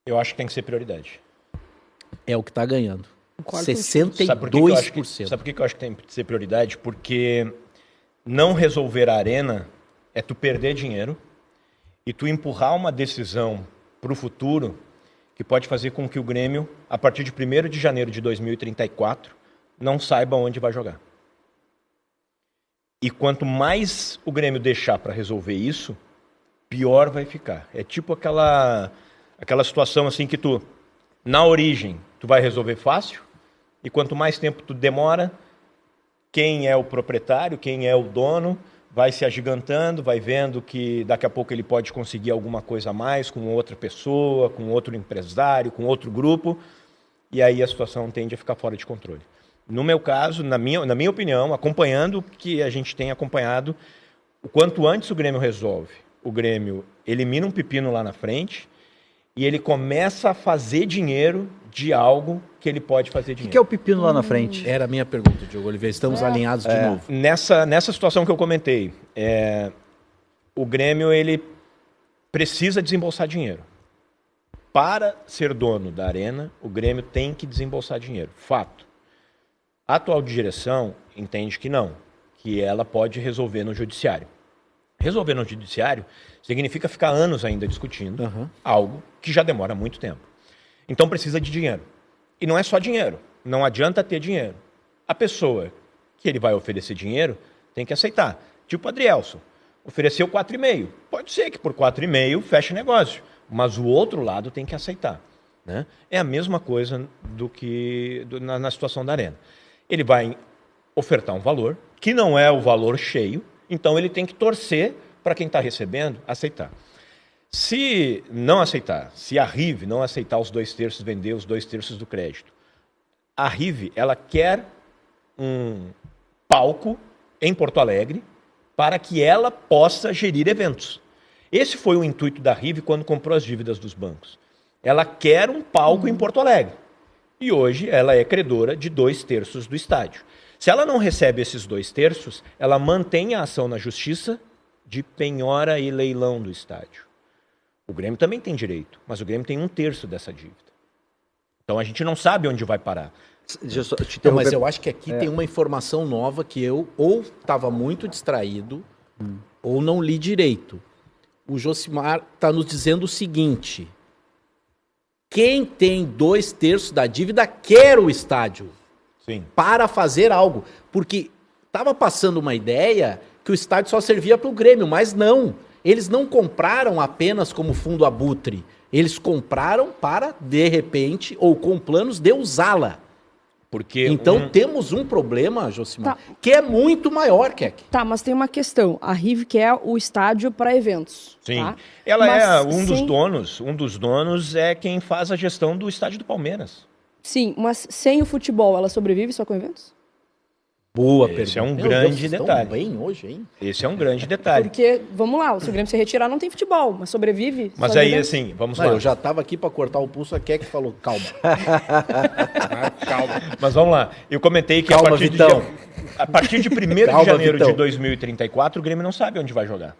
Eu acho que tem que ser prioridade. É o que está ganhando. Concordo 62%. Sabe por que eu acho que tem que ser prioridade? Porque não resolver a Arena é tu perder dinheiro e tu empurrar uma decisão para o futuro que pode fazer com que o Grêmio, a partir de 1º de janeiro de 2034, não saiba onde vai jogar. E quanto mais o Grêmio deixar para resolver isso, pior vai ficar. É tipo aquela situação assim que tu, na origem, tu vai resolver fácil, e quanto mais tempo tu demora, quem é o proprietário, quem é o dono, vai se agigantando, vai vendo que daqui a pouco ele pode conseguir alguma coisa a mais com outra pessoa, com outro empresário, com outro grupo, e aí a situação tende a ficar fora de controle. No meu caso, na minha opinião, acompanhando o que a gente tem acompanhado, o quanto antes o Grêmio resolve, o Grêmio elimina um pepino lá na frente e ele começa a fazer dinheiro de algo que ele pode fazer dinheiro. O que é o pepino lá na frente? Era a minha pergunta, Diogo Oliveira. Estamos alinhados de novo. Nessa situação que eu comentei, o Grêmio ele precisa desembolsar dinheiro. Para ser dono da Arena, o Grêmio tem que desembolsar dinheiro. Fato. A atual direção entende que não, que ela pode resolver no judiciário. Resolver no judiciário significa ficar anos ainda discutindo algo que já demora muito tempo. Então precisa de dinheiro. E não é só dinheiro. Não adianta ter dinheiro. A pessoa que ele vai oferecer dinheiro tem que aceitar. Tipo o Adrielson. Ofereceu 4,5. Pode ser que por 4,5 feche negócio. Mas o outro lado tem que aceitar. Né? É a mesma coisa na situação da Arena. Ele vai ofertar um valor que não é o valor cheio, então ele tem que torcer para quem está recebendo aceitar. Se não aceitar, se a Rive não aceitar os 2/3, vender os 2/3 do crédito, a Rive ela quer um palco em Porto Alegre para que ela possa gerir eventos. Esse foi o intuito da Rive quando comprou as dívidas dos bancos. Ela quer um palco em Porto Alegre. E hoje ela é credora de 2/3 do estádio. Se ela não recebe esses 2/3, ela mantém a ação na justiça de penhora e leilão do estádio. O Grêmio também tem direito, mas o Grêmio tem 1/3 dessa dívida. Então a gente não sabe onde vai parar. Não, mas eu acho que aqui tem uma informação nova que eu ou estava muito distraído ou não li direito. O Josimar está nos dizendo o seguinte: quem tem 2/3 da dívida quer o estádio. Sim. Para fazer algo. Porque estava passando uma ideia que o estádio só servia para o Grêmio, mas não. Eles não compraram apenas como fundo abutre. Eles compraram para, de repente, ou com planos de usá-la. Porque então temos um problema, Josimar, que é muito maior, Keck. Tá, mas tem uma questão. A Rive quer o estádio para eventos. Sim. Tá? Ela mas é um dos donos é quem faz a gestão do estádio do Palmeiras. Sim, mas sem o futebol, ela sobrevive só com eventos? Boa pergunta. Esse é um grande detalhe. Bem hoje, hein? Esse é um grande detalhe. Porque, vamos lá, se o Grêmio se retirar, não tem futebol, mas sobrevive. Mas aí, assim, vamos lá. Eu já estava aqui para cortar o pulso, a Keck falou, calma. Calma. Mas vamos lá. Eu comentei que calma, a partir de 1º Calma, de janeiro Vitão. de 2034, o Grêmio não sabe onde vai jogar.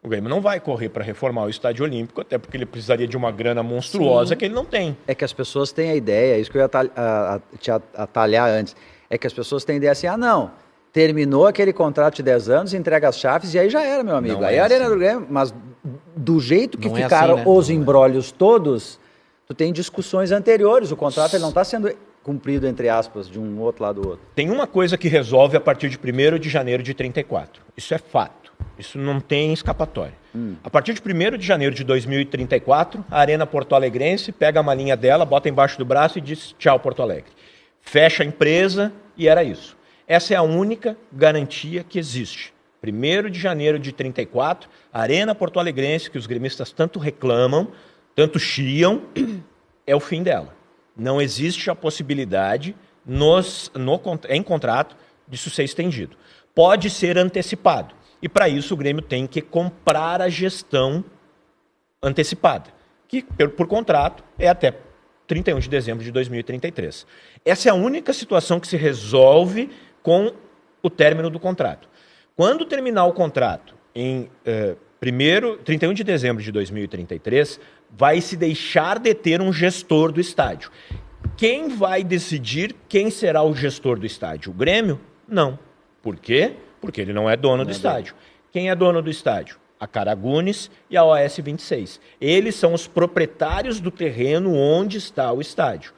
O Grêmio não vai correr para reformar o Estádio Olímpico, até porque ele precisaria de uma grana monstruosa que ele não tem. É que as pessoas têm a ideia, é isso que eu ia te atalhar antes, é que as pessoas têm a ideia assim, não, terminou aquele contrato de 10 anos, entrega as chaves e aí já era, meu amigo. Não aí é a Arena assim. do Grêmio, mas do jeito que Não é ficaram assim, né? os embrólios todos, tu tem discussões anteriores, o contrato ele não está sendo cumprido, entre aspas, de um outro lado do outro. Tem uma coisa que resolve a partir de 1º de janeiro de 34. Isso é fato. Isso não tem escapatória. A partir de 1º de janeiro de 2034, a Arena Porto Alegrense pega a malinha dela, bota embaixo do braço e diz tchau, Porto Alegre. Fecha a empresa e era isso. Essa é a única garantia que existe. 1º de janeiro de 34, a Arena Porto Alegrense, que os gremistas tanto reclamam, tanto chiam, é o fim dela. Não existe a possibilidade em contrato disso ser estendido. Pode ser antecipado. E para isso o Grêmio tem que comprar a gestão antecipada, que por contrato é até 31 de dezembro de 2033. Essa é a única situação que se resolve com o término do contrato. Quando terminar o contrato em 31 de dezembro de 2033, vai se deixar de ter um gestor do estádio. Quem vai decidir quem será o gestor do estádio? O Grêmio? Não. Por quê? Porque ele não é dono do estádio. Quem é dono do estádio? A Caragunes e a OS 26. Eles são os proprietários do terreno onde está o estádio.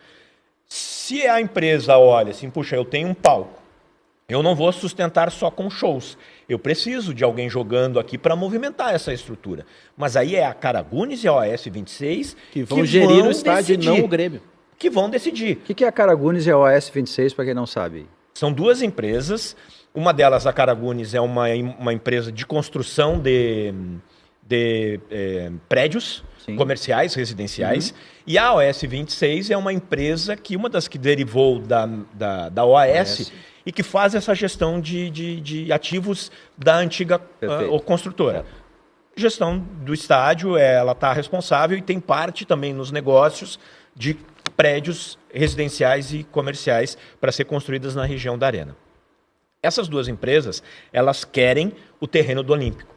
Se a empresa olha assim, puxa, eu tenho um palco, eu não vou sustentar só com shows. Eu preciso de alguém jogando aqui para movimentar essa estrutura. Mas aí é a Caragunes e a OS 26 que vão gerir o estádio decidir, e não o Grêmio. Que vão decidir. O que é a Caragunes e a OS 26, para quem não sabe? São duas empresas. Uma delas, a Caragunes, é uma empresa de construção de prédios comerciais, residenciais. E a OS 26 é uma empresa que, uma das que derivou da OAS e que faz essa gestão de ativos da antiga construtora. Gestão do estádio, ela está responsável e tem parte também nos negócios de prédios residenciais e comerciais para ser construídas na região da Arena. Essas duas empresas, elas querem o terreno do Olímpico.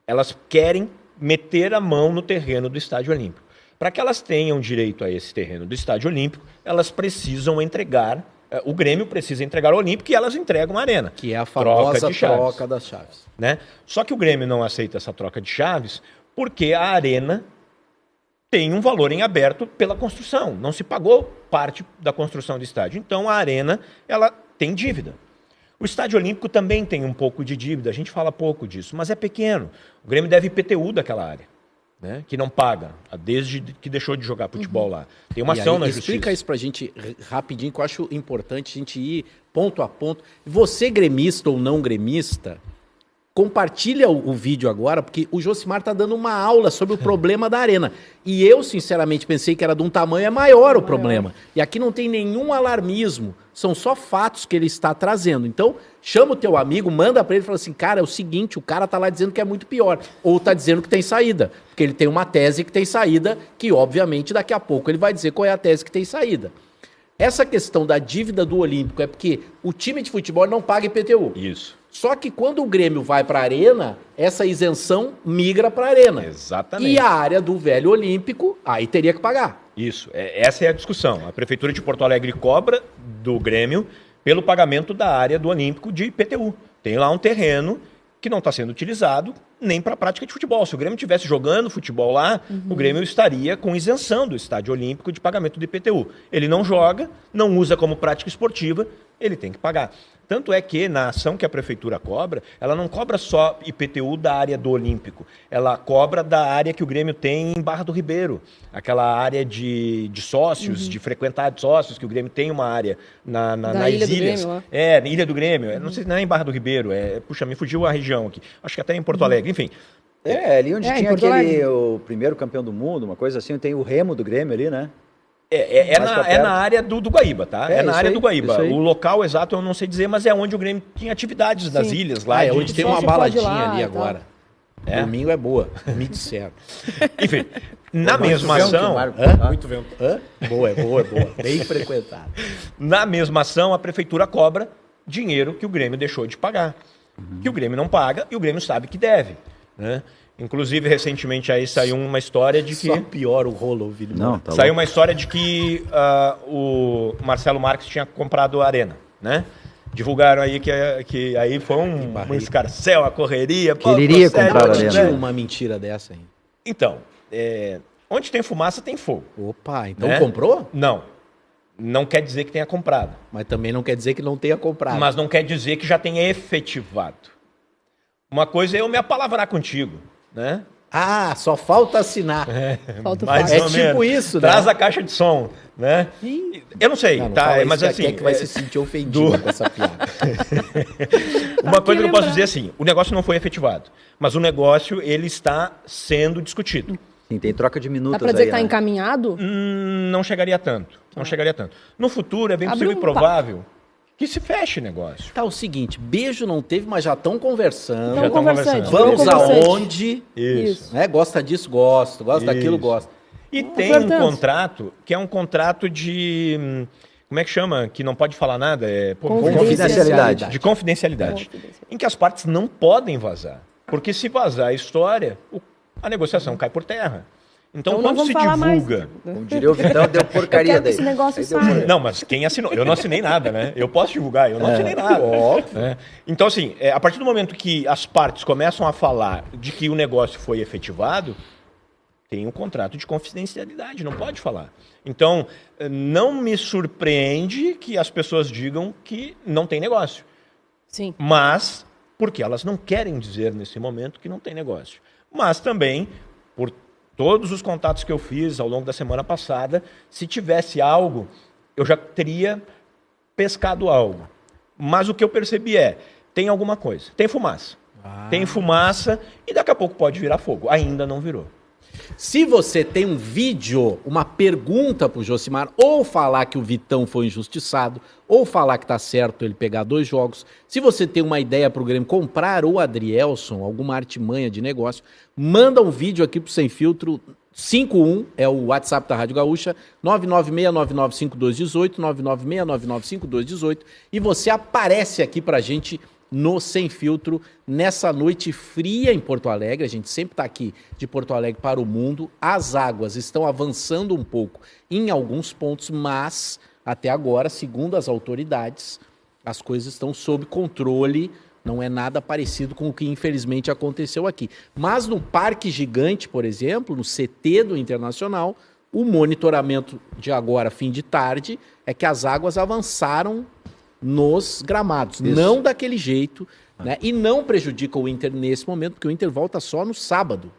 Elas querem meter a mão no terreno do Estádio Olímpico. Para que elas tenham direito a esse terreno do Estádio Olímpico, elas precisam entregar, o Grêmio precisa entregar o Olímpico e elas entregam a Arena. Que é a famosa troca das chaves. Né? Só que o Grêmio não aceita essa troca de chaves porque a Arena tem um valor em aberto pela construção. Não se pagou parte da construção do estádio. Então a Arena, ela tem dívida. O Estádio Olímpico também tem um pouco de dívida, a gente fala pouco disso, mas é pequeno. O Grêmio deve IPTU daquela área, né, que não paga, desde que deixou de jogar futebol lá. Tem uma ação na justiça. Explica isso pra gente rapidinho, que eu acho importante a gente ir ponto a ponto. Você, gremista ou não gremista, compartilha o vídeo agora, porque o Josimar tá dando uma aula sobre o problema da Arena. E eu, sinceramente, pensei que era de um tamanho maior o problema. E aqui não tem nenhum alarmismo. São só fatos que ele está trazendo. Então, chama o teu amigo, manda para ele e fala assim, cara, é o seguinte, o cara tá lá dizendo que é muito pior. Ou tá dizendo que tem saída. Porque ele tem uma tese que tem saída, que obviamente daqui a pouco ele vai dizer qual é a tese que tem saída. Essa questão da dívida do Olímpico é porque o time de futebol não paga IPTU. Isso. Só que quando o Grêmio vai para a Arena, essa isenção migra para a Arena. Exatamente. E a área do velho Olímpico, aí teria que pagar. Isso, essa é a discussão. A Prefeitura de Porto Alegre cobra do Grêmio pelo pagamento da área do Olímpico de IPTU. Tem lá um terreno que não está sendo utilizado nem para a prática de futebol. Se o Grêmio estivesse jogando futebol lá, o Grêmio estaria com isenção do Estádio Olímpico de pagamento do IPTU. Ele não joga, não usa como prática esportiva, ele tem que pagar. Tanto é que na ação que a Prefeitura cobra, ela não cobra só IPTU da área do Olímpico, ela cobra da área que o Grêmio tem em Barra do Ribeiro, aquela área de sócios, de frequentar de sócios, que o Grêmio tem uma área nas Ilha ilhas. Do Grêmio, na Ilha do Grêmio. Não sei se não é em Barra do Ribeiro, puxa, me fugiu a região aqui. Acho que até em Porto Alegre, enfim. Ali onde tinha o primeiro campeão do mundo, uma coisa assim, tem o Remo do Grêmio ali, né? Na área do Guaíba, tá? É na área do Guaíba. O local exato eu não sei dizer, mas é onde o Grêmio tinha atividades nas ilhas lá. É onde tem uma baladinha lá, ali agora. Domingo é boa, me disseram. Enfim, na mesma ação... Muito vento. Boa. Bem frequentado. Na mesma ação, a Prefeitura cobra dinheiro que o Grêmio deixou de pagar. Que o Grêmio não paga e o Grêmio sabe que deve, né? Inclusive, recentemente aí saiu uma história de que... Só piora o rolo, ouvido. Saiu uma história de que o Marcelo Marques tinha comprado a Arena, né? Divulgaram aí que aí foi um escarcéu, a correria. Que ele iria comprar a Arena. Tinha uma mentira dessa aí. Então, onde tem fumaça tem fogo. Opa, então comprou? Não. Não quer dizer que tenha comprado. Mas também não quer dizer que não tenha comprado. Mas não quer dizer que já tenha efetivado. Uma coisa é eu me apalavrar contigo, né? Ah, só falta assinar. Falta mais fato. ou É tipo menos. isso, né? Traz a caixa de som, né? Eu não sei, Não tá? fala Mas isso, assim... quem é que vai se sentir ofendido com essa piada? Uma coisa que eu posso dizer assim, o negócio não foi efetivado, mas o negócio, ele está sendo discutido. Sim, tem troca de minutos. Dá pra dizer aí, que tá né? encaminhado? Não chegaria tanto, não chegaria tanto. No futuro, é bem Abre possível e provável que se feche negócio. Tá, o seguinte, beijo não teve, mas já estão conversando. Já tão conversando. Vamos conversante. aonde? Isso. Né? Gosta disso? Gosto. Gosta daquilo? Isso. Gosto. E tem um contrato, que é um contrato de... Como é que chama? Que não pode falar nada? Confidencialidade. De confidencialidade. Em que as partes não podem vazar. Porque se vazar a história, a negociação cai por terra. Então não quando vamos se falar divulga... Como diria o Vitão, deu porcaria Eu quero que daí. esse negócio Aí deu saia. Não, mas quem assinou? Eu não assinei nada, né? Eu posso divulgar, eu não assinei nada. Né? Então, assim, a partir do momento que as partes começam a falar de que o negócio foi efetivado, tem um contrato de confidencialidade, não pode falar. Então, não me surpreende que as pessoas digam que não tem negócio. Sim. Mas, porque elas não querem dizer nesse momento que não tem negócio. Mas também, por todos os contatos que eu fiz ao longo da semana passada, se tivesse algo, eu já teria pescado algo. Mas o que eu percebi tem alguma coisa. Tem fumaça. Tem fumaça e daqui a pouco pode virar fogo. Ainda não virou. Se você tem um vídeo, uma pergunta pro Josimar, ou falar que o Vitão foi injustiçado, ou falar que tá certo ele pegar 2 jogos, se você tem uma ideia pro Grêmio comprar o Adrielson, alguma artimanha de negócio, manda um vídeo aqui pro Sem Filtro 51, é o WhatsApp da Rádio Gaúcha, 996995218, 996995218, e você aparece aqui pra gente no Sem Filtro, nessa noite fria em Porto Alegre. A gente sempre está aqui de Porto Alegre para o mundo. As águas estão avançando um pouco em alguns pontos, mas até agora, segundo as autoridades, as coisas estão sob controle. Não é nada parecido com o que infelizmente aconteceu aqui. Mas no Parque Gigante, por exemplo, no CT do Internacional, o monitoramento de agora, fim de tarde, é que as águas avançaram nos gramados, Isso. não daquele jeito, né? E não prejudica o Inter nesse momento, porque o Inter volta só no sábado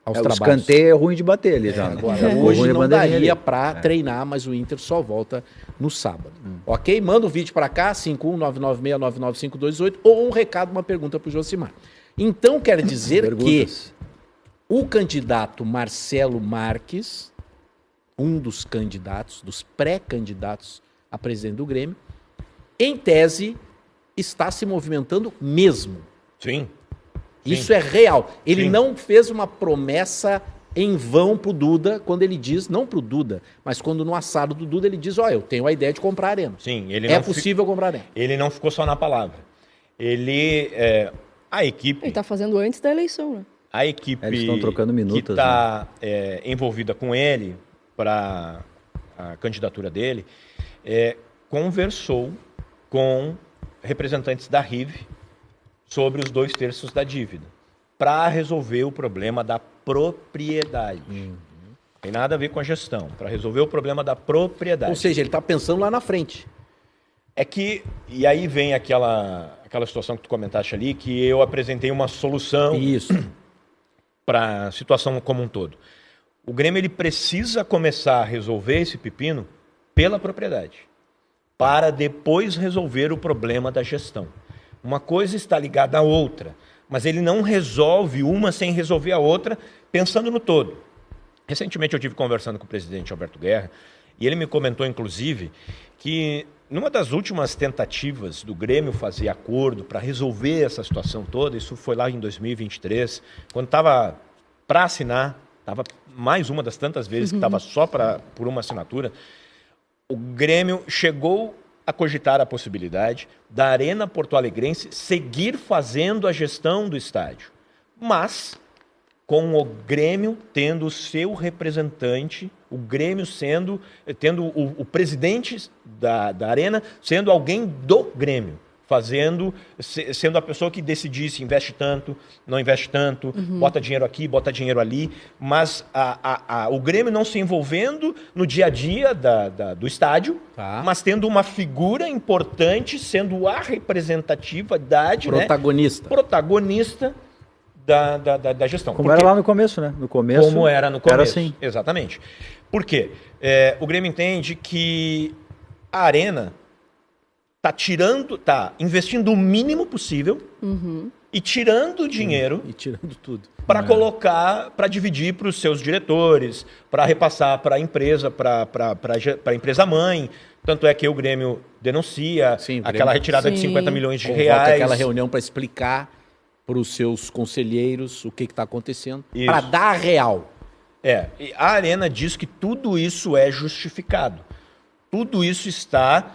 aos O trabalhos. escanteio é ruim de bater ali já. Agora, É hoje ruim de não bandeirinha daria ali. para treinar, mas o Inter só volta no sábado. Ok? Manda o vídeo para cá, 51996995218, ou um recado, uma pergunta para o Josimar. Então quer dizer Perguntas. que o candidato Marcelo Marques, um dos candidatos, dos pré-candidatos a presidente do Grêmio, em tese, está se movimentando mesmo. Sim. Isso é real. Ele Sim. não fez uma promessa em vão pro Duda, quando ele diz, não pro Duda, mas quando no assado do Duda ele diz, eu tenho a ideia de comprar a Arena. Sim, ele É não possível comprar a Arena. Ele não ficou só na palavra. Ele, a equipe... Ele tá fazendo antes da eleição, né? A equipe Eles estão trocando minutas, que está envolvida com ele para a candidatura dele, conversou com representantes da RIV sobre os 2/3 da dívida, para resolver o problema da propriedade. Tem nada a ver com a gestão, para resolver o problema da propriedade. Ou seja, ele está pensando lá na frente. É que, e aí vem aquela situação que tu comentaste ali, que eu apresentei uma solução Isso. para a situação como um todo. O Grêmio ele precisa começar a resolver esse pepino pela propriedade, para depois resolver o problema da gestão. Uma coisa está ligada à outra, mas ele não resolve uma sem resolver a outra, pensando no todo. Recentemente eu estive conversando com o presidente Alberto Guerra, e ele me comentou, inclusive, que numa das últimas tentativas do Grêmio fazer acordo para resolver essa situação toda, isso foi lá em 2023, quando estava para assinar, estava mais uma das tantas vezes que estava só por uma assinatura, o Grêmio chegou a cogitar a possibilidade da Arena Porto-Alegrense seguir fazendo a gestão do estádio, mas com o Grêmio tendo o seu representante, o Grêmio tendo o presidente da Arena sendo alguém do Grêmio, sendo a pessoa que decidisse investe tanto, não investe tanto, bota dinheiro aqui, bota dinheiro ali, mas o Grêmio não se envolvendo no dia a dia do estádio, mas tendo uma figura importante, sendo a representatividade, Protagonista. Protagonista da gestão. Como era lá no começo, né? No começo. Como era no começo. Era assim. Exatamente. Por quê? O Grêmio entende que a Arena tá investindo o mínimo possível e tirando dinheiro E tirando tudo. para colocar, para dividir para os seus diretores, para repassar para a empresa, para a empresa mãe. Tanto é que o Grêmio denuncia Sim, o Grêmio- aquela retirada de Sim. 50 milhões de Convoca reais. aquela reunião para explicar para os seus conselheiros o que está acontecendo, Isso. para dar a real. E a Arena diz que tudo isso é justificado. Tudo isso está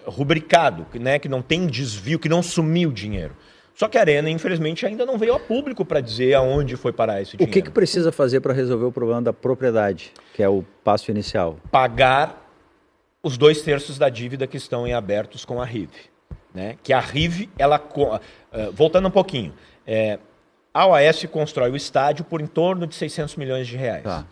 rubricado, né? Que não tem desvio, que não sumiu o dinheiro. Só que a Arena, infelizmente, ainda não veio a público para dizer aonde foi parar esse dinheiro. O que precisa fazer para resolver o problema da propriedade, que é o passo inicial? Pagar os 2/3 da dívida que estão em abertos com a RIV. Né? Que a RIV, voltando um pouquinho, a OAS constrói o estádio por em torno de 600 milhões de reais. Tá.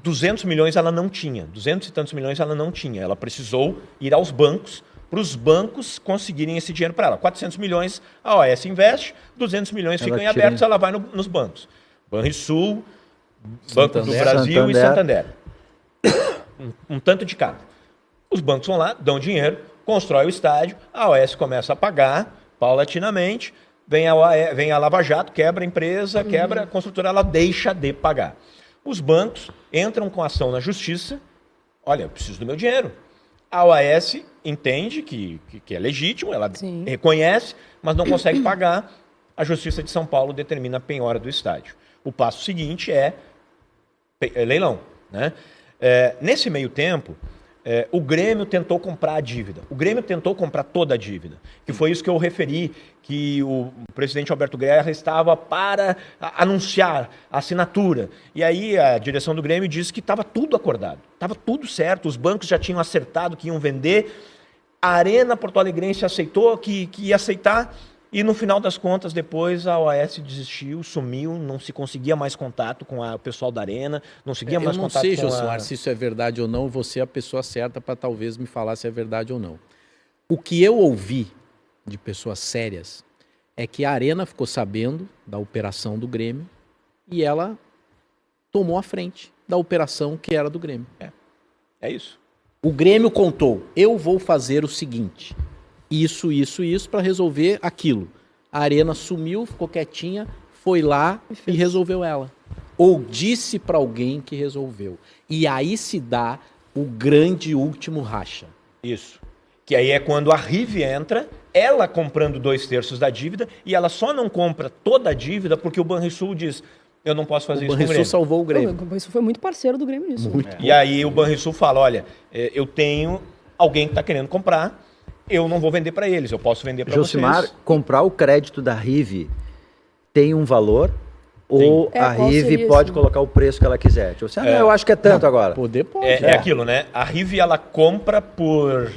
200 milhões ela não tinha, 200 e tantos milhões ela não tinha. Ela precisou ir aos bancos, para os bancos conseguirem esse dinheiro para ela. 400 milhões a OAS investe, 200 milhões ficam em abertos, ela vai nos bancos. Banrisul, Banco do Brasil e Santander. Um tanto de cada. Os bancos vão lá, dão dinheiro, constrói o estádio, a OAS começa a pagar paulatinamente, vem a Lava Jato, quebra a empresa, quebra a construtora, ela deixa de pagar. Os bancos entram com ação na justiça, olha, eu preciso do meu dinheiro. A OAS entende que é legítimo, ela reconhece, mas não consegue pagar. A Justiça de São Paulo determina a penhora do estádio. O passo seguinte é leilão. Né? Nesse meio tempo, o Grêmio tentou comprar a dívida. O Grêmio tentou comprar toda a dívida. Que foi isso que eu referi, que o presidente Alberto Guerra estava para anunciar a assinatura. E aí a direção do Grêmio disse que estava tudo acordado. Estava tudo certo, os bancos já tinham acertado que iam vender. A Arena Porto Alegrense aceitou que ia aceitar. E no final das contas, depois a OAS desistiu, sumiu, não se conseguia mais contato com o pessoal da Arena, não conseguia mais contato com Eu não sei, Josmar, se isso é verdade ou não, você é a pessoa certa para talvez me falar se é verdade ou não. O que eu ouvi de pessoas sérias é que a Arena ficou sabendo da operação do Grêmio e ela tomou a frente da operação que era do Grêmio. É isso. O Grêmio contou, eu vou fazer o seguinte... Isso, para resolver aquilo. A Arena sumiu, ficou quietinha, foi lá e resolveu ela. Ou disse para alguém que resolveu. E aí se dá o grande último racha. Isso. Que aí é quando a RIV entra, ela comprando 2/3 da dívida, e ela só não compra toda a dívida porque o Banrisul diz, eu não posso fazer isso com o Grêmio. O Banrisul salvou o Grêmio. O Banrisul foi muito parceiro do Grêmio nisso. E aí o Banrisul fala, olha, eu tenho alguém que está querendo comprar, eu não vou vender para eles, eu posso vender para vocês. Josimar, comprar o crédito da RIV tem um valor? Ou a RIV pode colocar o preço que ela quiser? Tipo assim, eu acho que é tanto agora. Poder pode. É aquilo, né? A RIV, ela compra por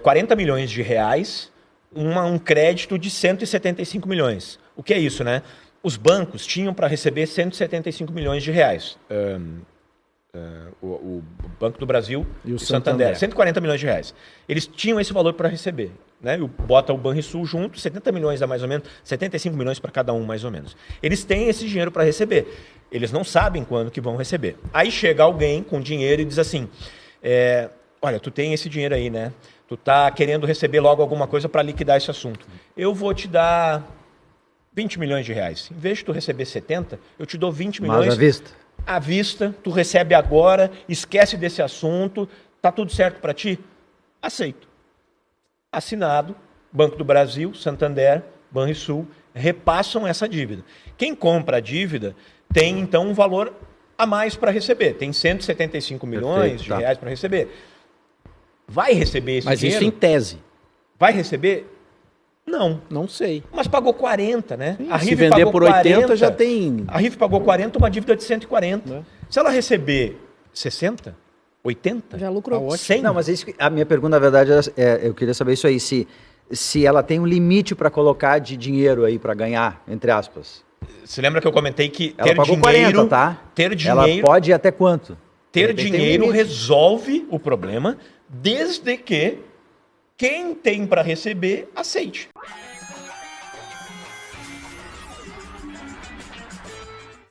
40 milhões de reais um crédito de 175 milhões. O que é isso, né? Os bancos tinham para receber 175 milhões de reais. O Banco do Brasil e o Santander, 140 milhões de reais. Eles tinham esse valor para receber. Né? Bota o Banrisul junto, 70 milhões a mais ou menos, 75 milhões para cada um, mais ou menos. Eles têm esse dinheiro para receber. Eles não sabem quando que vão receber. Aí chega alguém com dinheiro e diz assim, olha, tu tem esse dinheiro aí, né? Tu tá querendo receber logo alguma coisa para liquidar esse assunto. Eu vou te dar 20 milhões de reais. Em vez de tu receber 70, eu te dou 20 milhões. Mas à vista? À vista, tu recebe agora, esquece desse assunto, tá tudo certo para ti? Aceito. Assinado, Banco do Brasil, Santander, Banrisul, repassam essa dívida. Quem compra a dívida tem, então, um valor a mais para receber. Tem 175 milhões de reais para receber. Vai receber esse dinheiro? Mas isso em tese. Vai receber? Não. Não sei. Mas pagou 40, né? Sim, a RIV se vender pagou por 80 40, já tem... A RIV pagou 40, uma dívida de 140. Se ela receber 60, 80... Já lucrou. 100... Não, mas isso, a minha pergunta, na verdade, eu queria saber isso aí. Se ela tem um limite para colocar de dinheiro aí, para ganhar, entre aspas. Você lembra que eu comentei que ela pagou 40, tá? Ter dinheiro... Ela pode ir até quanto? Ter dinheiro resolve o problema, desde que quem tem para receber, aceite.